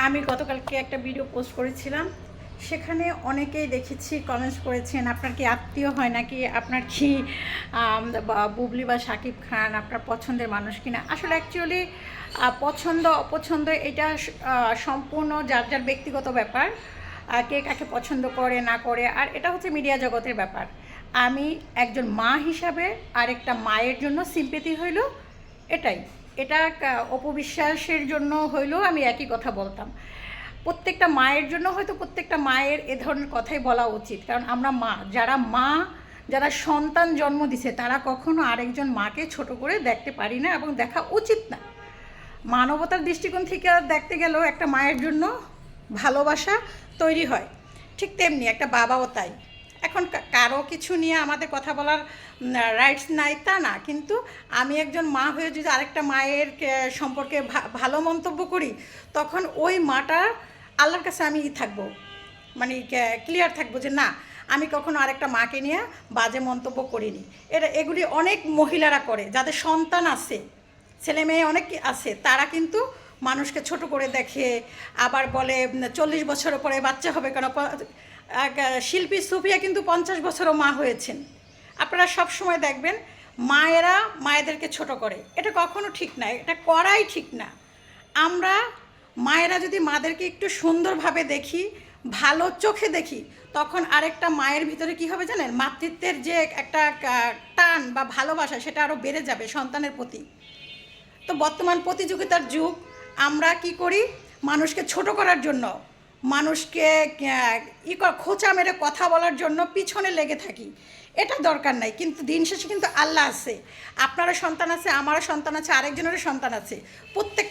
আমি গতকালকে একটা ভিডিও পোস্ট করেছিলাম, সেখানে অনেকেই দেখেছি কমেন্টস করেছেন আপনার কি আত্মীয় হয় নাকি, আপনার কি বুবলি বা শাকিব খান আপনার পছন্দের মানুষ কিনা। আসলে অ্যাকচুয়ালি পছন্দ অপছন্দ এটা সম্পূর্ণ যার যার ব্যক্তিগত ব্যাপার, কে কাকে পছন্দ করে না করে, আর এটা হচ্ছে মিডিয়া জগতের ব্যাপার। আমি একজন মা হিসাবে আরেকটা মায়ের জন্য সিম্পেথি হইল এটাই। এটা অপবিশ্বাসের জন্য হইলেও আমি একই কথা বলতাম। প্রত্যেকটা মায়ের জন্য হয়তো প্রত্যেকটা মায়ের এ ধরনের কথাই বলা উচিত, কারণ আমরা মা যারা সন্তান জন্ম দিছে তারা কখনো আরেকজন মাকে ছোট করে দেখতে পারি না এবং দেখা উচিত না। মানবতার দৃষ্টিকোণ থেকে দেখতে গেলেও একটা মায়ের জন্য ভালোবাসা তৈরি হয়, ঠিক তেমনি একটা বাবাও তাই। এখন কারো কিছু নিয়ে আমাদের কথা বলার রাইটস নাই তা না, কিন্তু আমি একজন মা হয়ে যদি আরেকটা মায়ের সম্পর্কে ভালো মন্তব্য করি, তখন ওই মাটা আল্লাহর কাছে আমি থাকবো, মানে ক্লিয়ার থাকবো যে না, আমি কখনো আরেকটা মাকে নিয়ে বাজে মন্তব্য করিনি। এগুলি অনেক মহিলারা করে, যাদের সন্তান আছে, ছেলে মেয়ে অনেক আছে, তারা কিন্তু মানুষকে ছোট করে দেখে, আবার বলে 40 বছরের পরে বাচ্চা হবে কেন। শিল্পী সুফিয়া কিন্তু 50 বছরও মা হয়েছেন। আপনারা সব সময় দেখবেন মায়েরা মায়েদেরকে ছোট করে, এটা কখনো ঠিক না, এটা করাই ঠিক না। আমরা মায়েরা যদি মাদেরকে একটু সুন্দরভাবে দেখি, ভালো চোখে দেখি, তখন আরেকটা মায়ের ভিতরে কি হবে জানেন, মাতৃত্বের যে একটা টান বা ভালোবাসা সেটা আরও বেড়ে যাবে সন্তানের প্রতি। তো বর্তমান প্রতিযোগিতার যুগ, আমরা কি করি, মানুষকে ছোট করার জন্য, মানুষকে খোঁচা মেরে কথা বলার জন্য পিছনে লেগে থাকি। এটা দরকার নাই, কিন্তু দিন শেষে কিন্তু আল্লাহ আছে, আপনারও সন্তান আছে, আমারও সন্তান আছে, আরেকজনেরও সন্তান আছে। প্রত্যেক